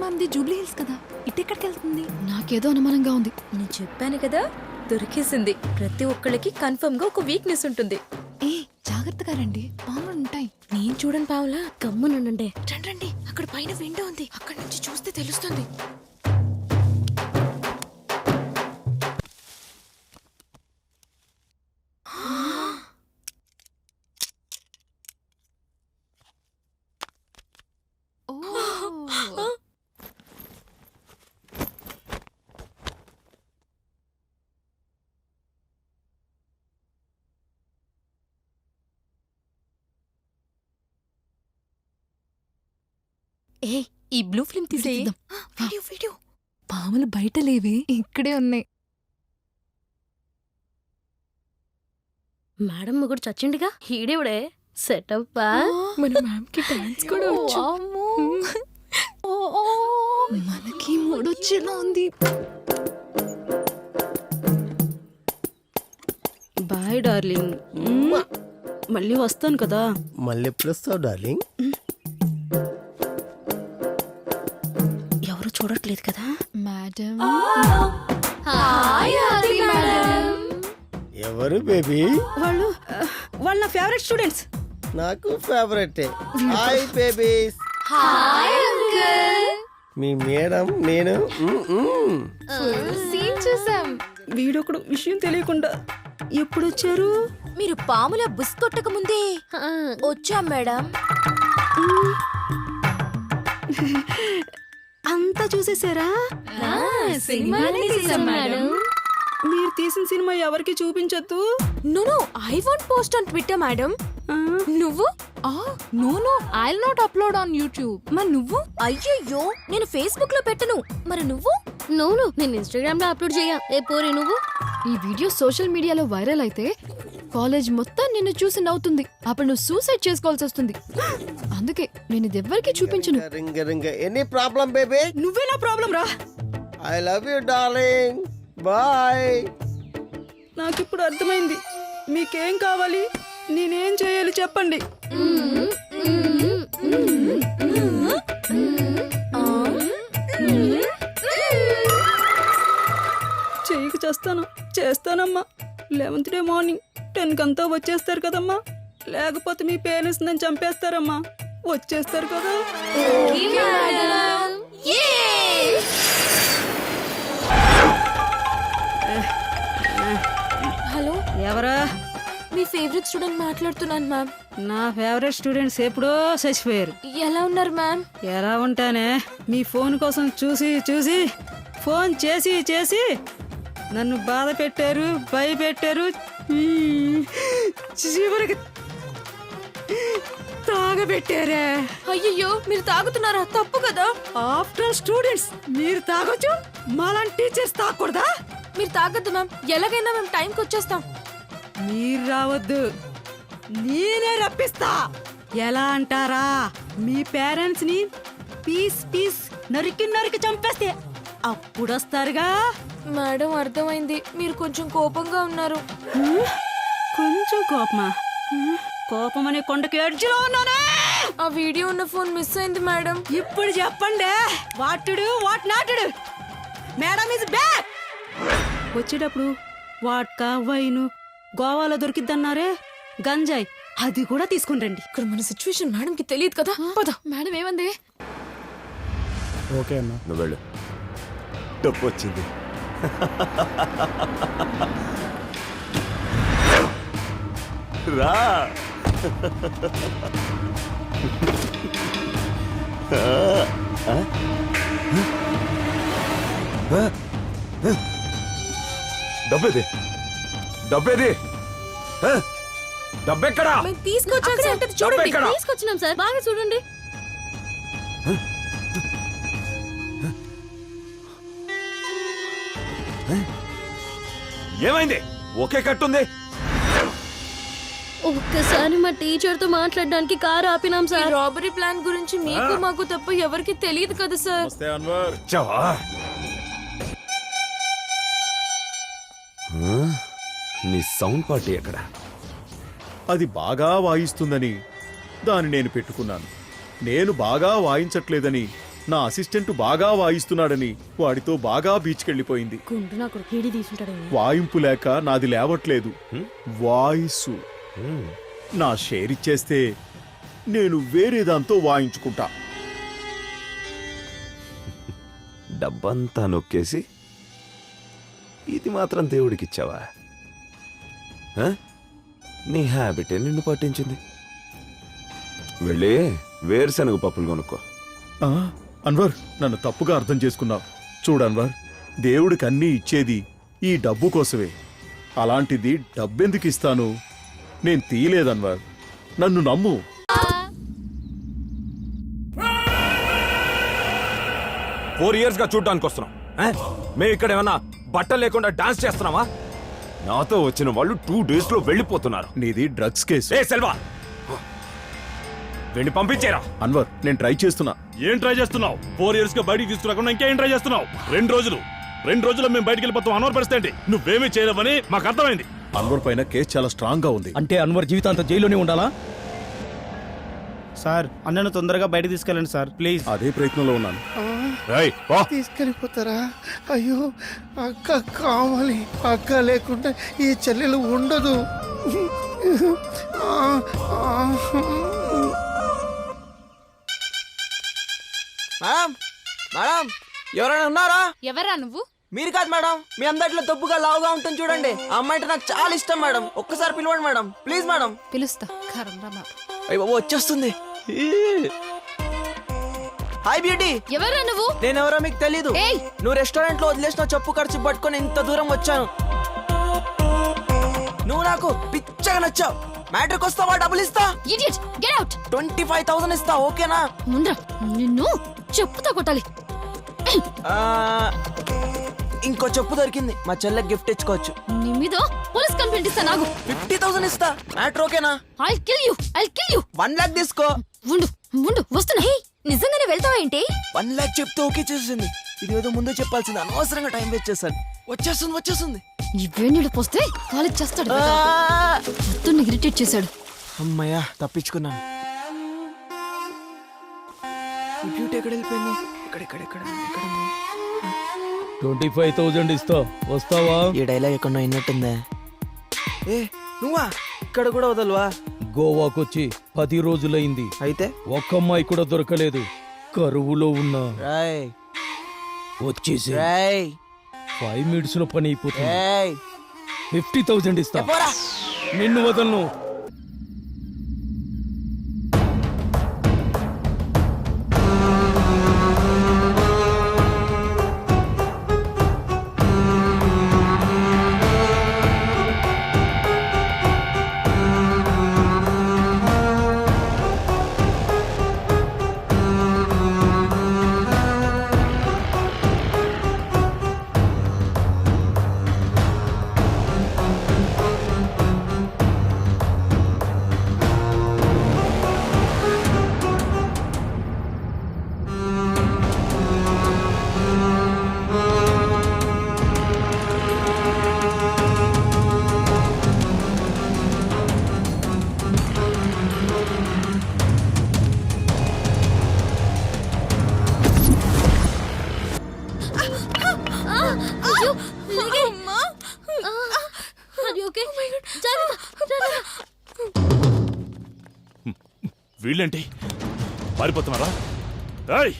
మ్యామ్ది Jubilee hills కదా, ఇటెక్కడికి వెళ్తుంది? నాకేదో అనుమానంగా ఉంది. నేను చెప్పాను కదా, దొరికేసింది. ప్రతి ఒక్కళ్ళకి కన్ఫర్మ్ గా ఒక వీక్నెస్ ఉంటుంది. ఏ జాగ్రత్తగా రండి, పాములు ఉంటాయి. నేను చూడను పావులా, గమ్మునుండండి. రండి. అక్కడ పైన విండో ఉంది, అక్కడ నుంచి చూస్తే తెలుస్తుంది. ఏ ఈ బ్లూ ఫిల్మ్ తీసేద్దాం. వీడియో పాములు బయట లేవే, ఇక్కడే ఉన్నాయి. మేడం మొగుడు చచ్చిండిగా, హీడేవుడే సెటప్. మన మ్యామ్ కి డాన్స్ కూడా వచ్చు. మనకి మూడొచ్చేలా ఉంది. బాయ్ డార్లింగ్, మళ్ళీ వస్తాను కదా. మళ్ళీ ఎప్పుడు వస్తావు డార్లింగ్? ఎవరు చూడట్లేదు కదా. మేడం ఎవరు బేబీ? వాళ్ళు నా ఫేవరెట్ స్టూడెంట్స్. నాకు ఫేవరెట్. Hi babies. మీ మేడం నేను సీన్ చూసాం. వీడొకడు విషయం తెలియకుండా ఎప్పుడు వచ్చారు? మీరు పాముల బుస్ కొట్టక ముందే వచ్చాం మేడం. అంతా చూసేసారా? మీరు తీసిన సినిమా ఎవరికి చూపించొద్దు. No I want post on Twitter madam. నువ్వు? No I'll not upload on YouTube. మరి నువ్వు? అయ్యయ్యో, నేను ఫేస్బుక్ లో పెట్టను. మరి నువ్వు? నేను ఇన్స్టాగ్రామ్ లో అప్లోడ్ చేయ. ఏ పోరి నువ్వు? ఈ వీడియో సోషల్ మీడియాలో వైరల్ అయితే కాలేజ్ మొత్తం నిన్ను చూసి నవ్వుతుంది. అప్పుడు నువ్వు సూసైడ్ చేసుకోవాల్సి వస్తుంది. అందుకే నేను ఇది ఎవ్వరికి చూపించను. రింగ రింగ. Any problem baby? నువ్వే నా ప్రాబ్లం రా. I love you darling. Bye. నాకిప్పుడు అర్థమైంది. మీకేం కావాలి, నేనేం చేయాలి చెప్పండి. చెయ్యికి చేస్తానమ్మా. 11th డే మార్నింగ్ 10 కంతా వచ్చేస్తారు కదమ్మా. లేకపోతే మీ పేరెంట్స్ నన్ను చంపేస్తారమ్మా. వచ్చేస్తారు కదా. హలో, ఎవరా? మీ ఫేవరెట్ స్టూడెంట్ మాట్లాడుతున్నాను మ్యామ్. నా ఫేవరెట్ స్టూడెంట్స్ ఎప్పుడో చచ్చిపోయారు. ఎలా ఉన్నారు మ్యామ్? ఎలా ఉంటానే, మీ ఫోన్ కోసం చూసి ఫోన్ చేసి నన్ను బాధ పెట్టారు, భయపెట్టారు, చివరికి తాగబెట్టారే. అయ్యయ్యో, మీరు తాగుతున్నారా? తప్పు కదా. ఆఫ్టర్ స్టూడెంట్స్ మీరు తాగొచ్చు, మాలాంటి టీచర్స్ తాగకూడదా? మీరు తాగొద్దు మ్యామ్. ఎలాగైనా మేము టైంకి వచ్చేస్తాం. మీరు రావద్దు, నేనే రప్పిస్తా. ఎలా అంటారా, మీ పేరెంట్స్ ని పీస్ నరికి చంపేస్తే అప్పుడు వస్తారుగా. మేడం, అర్థమైంది. మీరు కొంచెం కోపంగా ఉన్నారు. కొంచెం కోపం అనే కొండకి ఎడ్జ్లో ఉన్నానే. ఆ వీడియో ఉన్న ఫోన్ మిస్ అయింది మేడం. ఇప్పుడు చెప్పండి, వాట్ నాటుడు. Madam is back. వచ్చేటప్పుడు వాట్కా వైను గోవాలో దొరికిద్దన్నారే, గంజాయి అది కూడా తీసుకుని రండి. ఇక్కడ మన సిచ్యువేషన్ మేడం కి తెలియదు కదా. పద. మేడం ఏమంది? ఓకే అన్న, నువ్వు వెళ్ళు. డబ్బు వచ్చింది. రా. డబ్బేది డబ్బెక్కడా? మేము తీసుకొచ్చాం సార్. చూడండి, డబ్బెక్కడా? తీసుకొచ్చినాం సార్, బాగా చూడండి. ఏమైంది? ఒకే కట్టుంది. ఒక్కసారి మా టీచర్ తో మాట్లాడడానికి కారు ఆపినాం సార్. రాబరీ ప్లాన్ గురించి మీకు మాకు తప్ప ఎవరికి తెలియదు కదా సార్. వచ్చావా? నీ సౌండ్ పార్టీ ఎక్కడ? అది బాగా వాయిస్తుందని దాన్ని నేను పెట్టుకున్నాను. నేను బాగా వాయించట్లేదని నా అసిస్టెంట్ బాగా వాయిస్తున్నాడని వాడితో బాగా బీచ్కెళ్ళిపోయింది. గుండు నా కొడుకు హీడి తీసుంటాడు. వాయింపు లేక నాది లేవట్లేదు. వాయిసు నా షేర్ ఇచ్చేస్తే నేను వేరే దాంతో వాయించుకుంటా. డబ్బంతా నొక్కేసి ఇది మాత్రం దేవుడికిచ్చావా? ఆ? నీ హ్యాబిటే నిన్ను పట్టించింది. వెళ్ళి వేరుశనగ పప్పులు కొనుక్కో. ఆ, అన్వర్ నన్ను తప్పుగా అర్థం చేసుకున్నావు. చూడు అన్వర్, దేవుడికి అన్నీ ఇచ్చేది ఈ డబ్బు కోసమే. అలాంటిది డబ్బెందుకు ఇస్తాను? నేను తీయలేదన్వర్, నన్ను నమ్ము. ఫోర్ ఇయర్స్ గా చూడ్డానికి వస్తున్నాం. మేము ఇక్కడ ఏమన్నా బట్టలు లేకుండా డాన్స్ చేస్తున్నామా? నాతో వచ్చిన వాళ్ళు 2 days లో వెళ్ళిపోతున్నారు. నీది డ్రగ్స్ కేసు. ఏ సెల్వా, వెళ్ళి పంపించేరా. అన్వర్, నేను ట్రై చేస్తున్నా. ఏం ట్రై చేస్తున్నావు? 4 years గా బయటికి తీసుకురాకుండా ఇంకేం ట్రై చేస్తున్నావు? 2 రోజులు మేము బయటికి వెళ్ళిపోతాం. అన్వర్ పరిస్థితి ఏంటి? నువ్వేమీ చేయలేవని మాకు అర్థమైంది. అన్వర్ పైన కేసు చాలా స్ట్రాంగ్ గా ఉంది. అంటే అన్వర్ జీవితాంతం జైల్లోనే ఉండాలా? సార్ అన్నను తొందరగా బయట తీసుకెళ్ళండి సార్ ప్లీజ్. అదే ప్రయత్నంలో ఉన్నాను. ఏయ్, పో. తీసుకెళ్ళిపోతారా? అయ్యో, అక్క కావాలి. అక్క లేకుండా ఈ చెల్లెలు ఉండదు. మేడం మేడం ఎవరైనా ఉన్నారా? ఎవరా నువ్వు? మీరు కాదు మేడం, మీ అందరిలో దొబ్బుగా లావుగా ఉంటుంది చూడండి. ఆ అమ్మాయి అంటే నాకు చాలా ఇష్టం మేడం. ఒక్కసారి పిలవండి మేడం ప్లీజ్. మేడం పిలుస్తా. అయ్య బాబు వచ్చేస్తుంది. Hi beauty. ఎవరా నువ్వు? నేనెవరో మీకు తెలీదు. ఏయ్! నువ్వు రెస్టారెంట్ లో వదిలేసిన చెప్పు ఖర్చు పట్టుకొని ఇంత దూరం వచ్చాను. నువ్వు నాకు పిచ్చగా నచ్చావు. మ్యాట్రిక్ వస్తావా? డబ్బులు ఇస్తా. Idiot, get out. 25,000 ఇస్తా, ఓకేనా? ముండ్రా, నిన్ను చెప్పుతో కొట్టాలి. ఆ, ఇంకో చెప్పు దొరికింది, మా చెల్లెకి గిఫ్ట్ ఇచ్చుకోవచ్చు. నీ మీద పోలీస్ కంప్లైంట్ ఇస్తా. నాకు 50,000 ఇస్తా. మ్యాటర్ ఓకేనా? I'll kill you. 1 lakh తీసుకో. ఉండు ఉండు, వస్తున్నా. నిజంగానే వెళ్తావా ఏంటి? 1 lakh చెప్తే ఓకే చేసింది. ఇది ఏదో ముందే చెప్పాల్సింది, అనవసరంగా టైం వేస్ట్ చేశాను. వచ్చేస్తుంది. ఈ వేణీళ్ళు పోస్తే కాలేజ్ చేస్తాడు. ఆ! మొత్తం ఇరిటేట్ చేశాడు. అమ్మయ్యా తప్పించుకున్నాను. ఈ బ్యూటీ ఎక్కడ వెళ్ళిపోయింది? ఇక్కడ 25,000 ఇస్తా, వస్తావా? ఈ డైలాగ్ ఎక్కడో విన్నట్టుందే. ఏ నువ్వా? ఇక్కడ కూడా వదలవా? గోవాకొచ్చి 10 రోజులైంది. అయితే ఒక్క అమ్మాయి కూడా దొరకలేదు. కరువులో ఉన్నా. రాయ్ వచ్చేసి రాయ్ 5 minutes లో పని అయిపోతుంది. రాయ్ 50,000 ఇస్తా, పోరా. నిన్ను వదలను. వీళ్ళేంటి పారిపోతున్నారా? ఏయ్!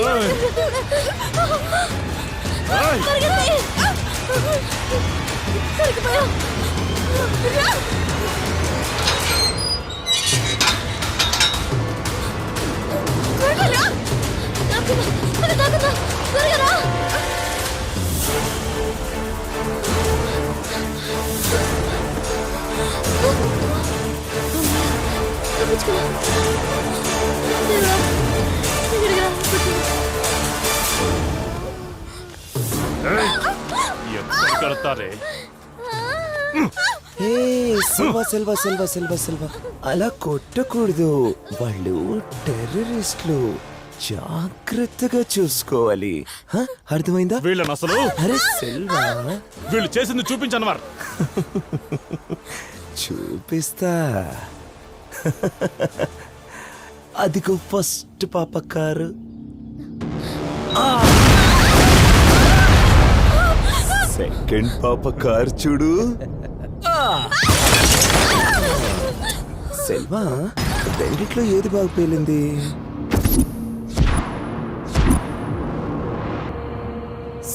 ఏయ్! ఏయ్! ఎక్కడ కడతారే? సెల్వా అలా కొట్టకూడదు. వాళ్ళు టెర్రరిస్టులు, జాగ్రత్తగా చూసుకోవాలి. అర్థమైందా? వీళ్ళని అసలు అరే సెల్వా, వీళ్ళు చేసింది చూపించన్నవారు. చూపిస్తా. అదిగో ఫస్ట్ పాప కారు. సెకండ్ పాప కారు చూడు. సెల్వా, రెండిట్లో ఏది బాగా పేలింది?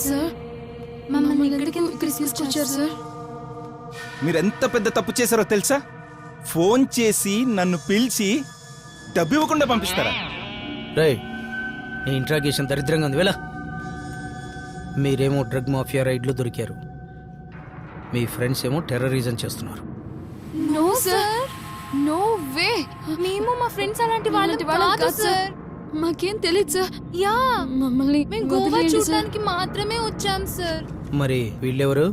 సార్ మమ్మల్ని ఇక్కడికి తీసుకొచ్చారు సార్. మీరెంత పెద్ద తప్పు చేశారో తెలుసా? ఫోన్ చేసి నన్ను పిలిచి డబ్బు ఇవ్వకుండా పంపిస్తారా? రే నీ ఇంట్రాగేషన్ దరిద్రంగా ఉంది. వెళ్ళా. మీరేమో డ్రగ్ మాఫియా రైడ్లో దొరికారు, మీ ఫ్రెండ్స్ ఏమో టెర్రరిజం చేస్తున్నారు. No sir, no way. మేము మా ఫ్రెండ్స్ అలాంటి వాళ్ళకి వాళ్ళం కాదు కాదు సార్. మాకేం తెలియదు సార్. యా, మమ్మల్ని మేము గోవా వదిలేయండి సార్. చూడడానికి మాత్రమే వచ్చాం సార్. మరి వీళ్ళెవరు?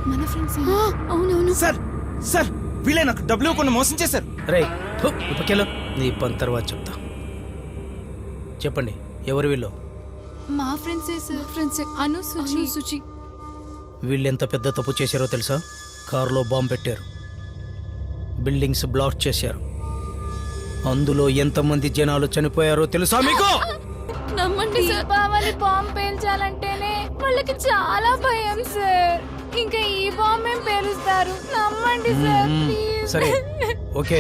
మన ఫ్రెండ్స్. అవునవును సార్ సార్, వీళ్ళే నాకు డబ్బులు ఇవ్వకుండా మోసం చేశారు. రే ఇప్పకెళ్ళు, నీ పని తర్వాత చెప్తా. చెప్పండి, ఎవరు వీళ్ళు? మా ఫ్రెండ్సే సార్. ఫ్రెండ్స్ అను, సుచి. సుచి. వీళ్ళు ఎంత పెద్ద తప్పు చేశారో తెలుసా? కారులో బాంబు పెట్టారు, బిల్డింగ్స్ బ్లాక్ చేశారు, అందులో ఎంతమంది జనాలు చనిపోయారో తెలుసా మీకు? నమ్మండి సార్. దీపావళి బాంబు పేల్చాలంటేనే వాళ్ళకి చాలా భయం సార్. ఇంకా ఈ బాంబు ఏం పేలుస్తారు? నమ్మండి సార్, ప్లీజ్. సరే ఓకే,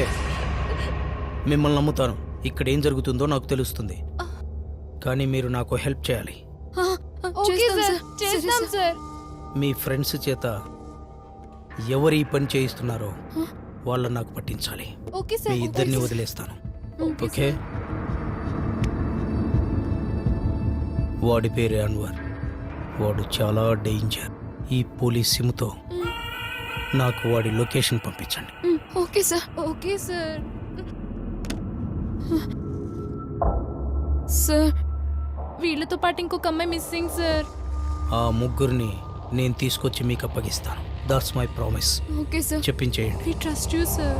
మిమ్మల్ని నమ్ముతాను. ఇక్కడ ఏం జరుగుతుందో నాకు తెలుస్తుంది, కానీ మీరు నాకు హెల్ప్ చేయాలి. ఓకే చేస్తాం సార్, సార్. చేస్తాం సరే సార్. మీ ఫ్రెండ్స్ చేత ఎవరు ఈ పని చేయిస్తున్నారో వాళ్ళని నాకు పట్టించాలి. ఓకే మీ సార్. ఇద్దరిని వదిలేస్తాను. ఓకే? వాడి పేరు అన్వర్. వాడు చాలా డేంజర్. ఈ పోలీస్ సిమ్తో నాకు వాడి లొకేషన్ పంపించండి. Okay sir. Okay sir. Sir వీళ్ళతో పాటు ఇంకొక అమ్మాయి మిస్సింగ్ సార్. ఆ ముగ్గురిని నేను తీసుకొచ్చి మీకు అప్పగిస్తాను. That's my promise. Okay sir. చెప్పించేయండి. We trust you sir.